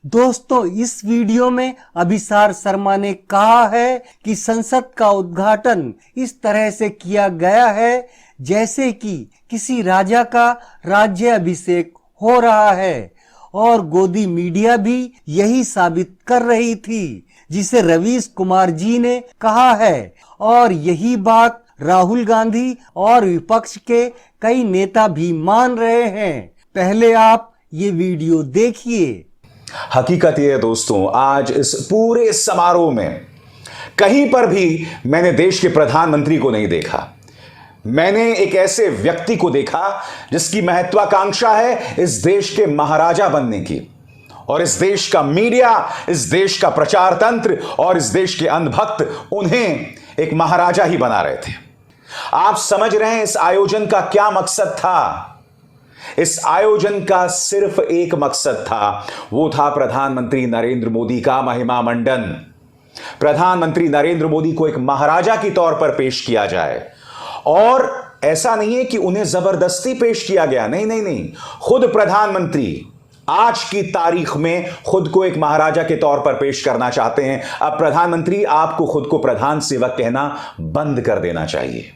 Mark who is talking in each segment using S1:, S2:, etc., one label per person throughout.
S1: दोस्तों, इस वीडियो में अभिसार शर्मा ने कहा है कि संसद का उद्घाटन इस तरह से किया गया है जैसे कि किसी राजा का राज्य अभिषेक हो रहा है, और गोदी मीडिया भी यही साबित कर रही थी जिसे रवीश कुमार जी ने कहा है, और यही बात राहुल गांधी और विपक्ष के कई नेता भी मान रहे हैं। पहले आप ये वीडियो देखिए।
S2: हकीकत यह है दोस्तों, आज इस पूरे समारोह में कहीं पर भी मैंने देश के प्रधानमंत्री को नहीं देखा। मैंने एक ऐसे व्यक्ति को देखा जिसकी महत्वाकांक्षा है इस देश के महाराजा बनने की, और इस देश का मीडिया, इस देश का प्रचार तंत्र और इस देश के अंधभक्त उन्हें एक महाराजा ही बना रहे थे। आप समझ रहे हैं इस आयोजन का क्या मकसद था? इस आयोजन का सिर्फ एक मकसद था, वो था प्रधानमंत्री नरेंद्र मोदी का महिमा मंडन। प्रधानमंत्री नरेंद्र मोदी को एक महाराजा की तौर पर पेश किया जाए, और ऐसा नहीं है कि उन्हें जबरदस्ती पेश किया गया, नहीं नहीं नहीं, खुद प्रधानमंत्री आज की तारीख में खुद को एक महाराजा के तौर पर पेश करना चाहते हैं। अब प्रधानमंत्री, आपको खुद को प्रधान सेवक कहना बंद कर देना चाहिए,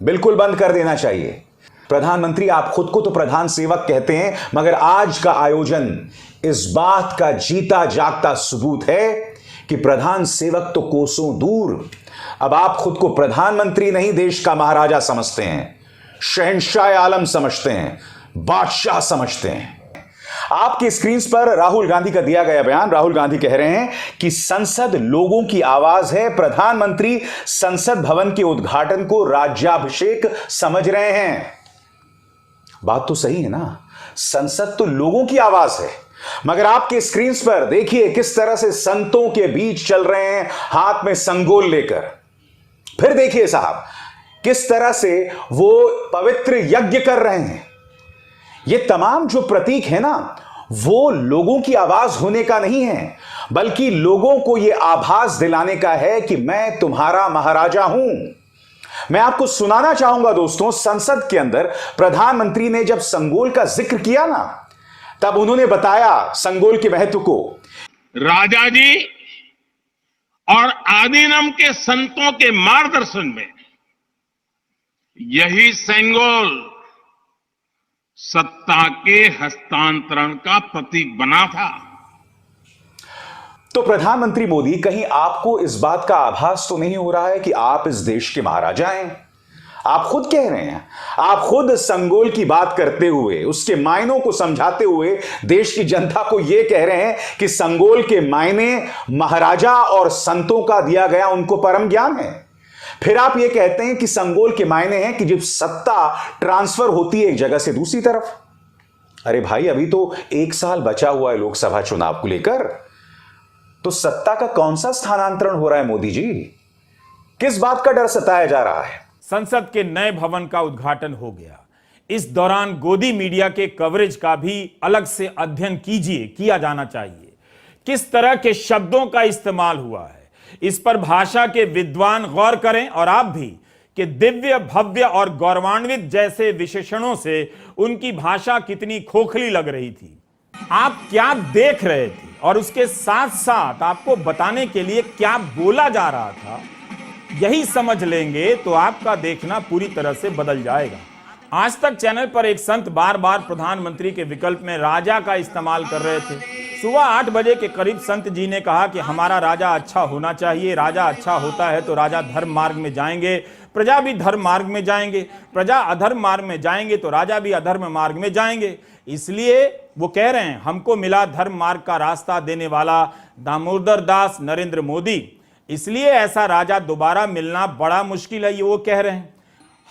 S2: बिल्कुल बंद कर देना चाहिए। प्रधानमंत्री, आप खुद को तो प्रधान सेवक कहते हैं, मगर आज का आयोजन इस बात का जीता जागता सबूत है कि प्रधान सेवक तो कोसों दूर, अब आप खुद को प्रधानमंत्री नहीं देश का महाराजा समझते हैं, शहंशाह आलम समझते हैं, बादशाह समझते हैं। आपकी स्क्रीन पर राहुल गांधी का दिया गया बयान। राहुल गांधी कह रहे हैं कि संसद लोगों की आवाज है, प्रधानमंत्री संसद भवन के उद्घाटन को राज्याभिषेक समझ रहे हैं। बात तो सही है ना, संसद तो लोगों की आवाज है, मगर आपके स्क्रीन पर देखिए किस तरह से संतों के बीच चल रहे हैं हाथ में संगोल लेकर। फिर देखिए साहब, किस तरह से वो पवित्र यज्ञ कर रहे हैं। ये तमाम जो प्रतीक है ना, वो लोगों की आवाज होने का नहीं है, बल्कि लोगों को यह आभास दिलाने का है कि मैं तुम्हारा महाराजा हूं। मैं आपको सुनाना चाहूंगा दोस्तों, संसद के अंदर प्रधानमंत्री ने जब संगोल का जिक्र किया ना, तब उन्होंने बताया संगोल के महत्व को।
S3: राजा जी और आदिनम के संतों के मार्गदर्शन में यही संगोल सत्ता के हस्तांतरण का प्रतीक बना था।
S2: तो प्रधानमंत्री मोदी, कहीं आपको इस बात का आभास तो नहीं हो रहा है कि आप इस देश के महाराजा हैं? आप खुद कह रहे हैं, आप खुद संगोल की बात करते हुए, उसके मायनों को समझाते हुए देश की जनता को यह कह रहे हैं कि संगोल के मायने महाराजा और संतों का दिया गया उनको परम ज्ञान है। फिर आप ये कहते हैं कि संगोल के मायने हैं कि जब सत्ता ट्रांसफर होती है एक जगह से दूसरी तरफ। अरे भाई, अभी तो 1 साल बचा हुआ है लोकसभा चुनाव को लेकर, तो सत्ता का कौन सा स्थानांतरण हो रहा है मोदी जी? किस बात का डर सताया जा रहा है?
S4: संसद के नए भवन का उद्घाटन हो गया। इस दौरान गोदी मीडिया के कवरेज का भी अलग से अध्ययन किया जाना चाहिए। किस तरह के शब्दों का इस्तेमाल हुआ है, इस पर भाषा के विद्वान गौर करें, और आप भी, कि दिव्य, भव्य और गौरवान्वित जैसे विशेषणों से उनकी भाषा कितनी खोखली लग रही थी। आप क्या देख रहे थे और उसके साथ साथ आपको बताने के लिए क्या बोला जा रहा था, यही समझ लेंगे तो आपका देखना पूरी तरह से बदल जाएगा। आज तक चैनल पर एक संत बार बार प्रधानमंत्री के विकल्प में राजा का इस्तेमाल कर रहे थे। सुबह 8 बजे के करीब संत जी ने कहा कि हमारा राजा अच्छा होना चाहिए, राजा अच्छा होता है तो राजा धर्म मार्ग में जाएंगे, प्रजा भी धर्म मार्ग में जाएंगे, प्रजा अधर्म मार्ग में जाएंगे तो राजा भी अधर्म मार्ग में जाएंगे। इसलिए वो कह रहे हैं, हमको मिला धर्म मार्ग का रास्ता देने वाला दामोदर दास नरेंद्र मोदी, इसलिए ऐसा राजा दोबारा मिलना बड़ा मुश्किल है, ये वो कह रहे हैं।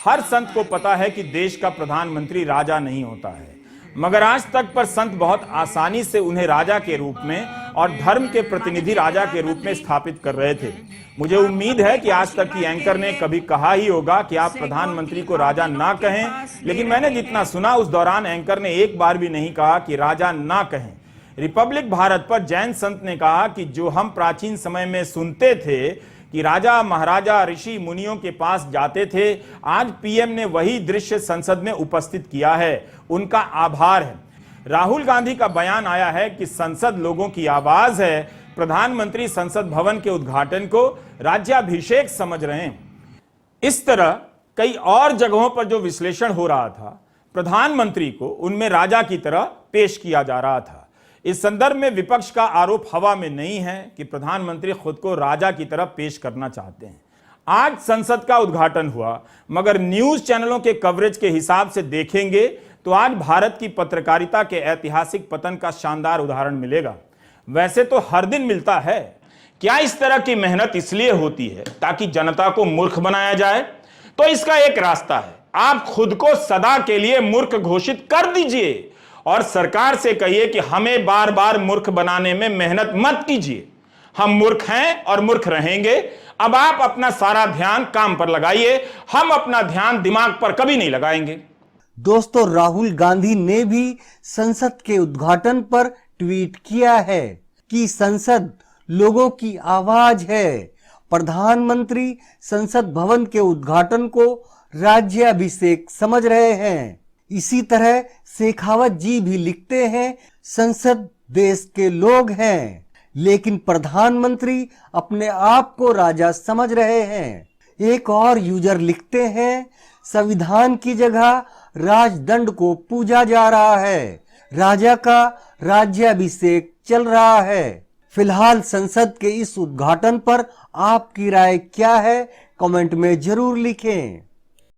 S4: हर संत को पता है कि देश का प्रधानमंत्री राजा नहीं होता है, मगर आज तक पर संत बहुत आसानी से उन्हें राजा के रूप में और धर्म के प्रतिनिधि राजा के रूप में स्थापित कर रहे थे। मुझे उम्मीद है कि आज तक की एंकर ने कभी कहा ही होगा कि आप प्रधानमंत्री को राजा ना कहें, लेकिन मैंने जितना सुना उस दौरान एंकर ने एक बार भी नहीं कहा कि राजा ना कहें। रिपब्लिक भारत पर जैन संत ने कहा कि जो हम प्राचीन समय में सुनते थे कि राजा महाराजा ऋषि मुनियों के पास जाते थे, आज पीएम ने वही दृश्य संसद में उपस्थित किया है। उनका आभार है। राहुल गांधी का बयान आया है कि संसद लोगों की आवाज है, प्रधानमंत्री संसद भवन के उद्घाटन को राज्याभिषेक समझ रहे हैं। इस तरह कई और जगहों पर जो विश्लेषण हो रहा था, प्रधानमंत्री को उनमें राजा की तरह पेश किया जा रहा था। इस संदर्भ में विपक्ष का आरोप हवा में नहीं है कि प्रधानमंत्री खुद को राजा की तरह पेश करना चाहते हैं। आज संसद का उद्घाटन हुआ, मगर न्यूज चैनलों के कवरेज के हिसाब से देखेंगे तो आज भारत की पत्रकारिता के ऐतिहासिक पतन का शानदार उदाहरण मिलेगा। वैसे तो हर दिन मिलता है। क्या इस तरह की मेहनत इसलिए होती है ताकि जनता को मूर्ख बनाया जाए? तो इसका एक रास्ता है, आप खुद को सदा के लिए मूर्ख घोषित कर दीजिए और सरकार से कहिए कि हमें बार बार मूर्ख बनाने में मेहनत मत कीजिए। हम मूर्ख हैं और मूर्ख रहेंगे। अब आप अपना सारा ध्यान काम पर लगाइए, हम अपना ध्यान दिमाग पर कभी नहीं लगाएंगे।
S1: दोस्तों, राहुल गांधी ने भी संसद के उद्घाटन पर ट्वीट किया है कि संसद लोगों की आवाज है। प्रधानमंत्री संसद भवन के उद्घाटन को राज्याभिषेक समझ रहे हैं। इसी तरह शेखावत जी भी लिखते हैं, संसद देश के लोग हैं, लेकिन प्रधानमंत्री अपने आप को राजा समझ रहे हैं। एक और यूजर लिखते हैं, संविधान की जगह राजदंड को पूजा जा रहा है, राजा का राज्याभिषेक चल रहा है। फिलहाल संसद के इस उद्घाटन पर आपकी राय क्या है? कमेंट में जरूर लिखें।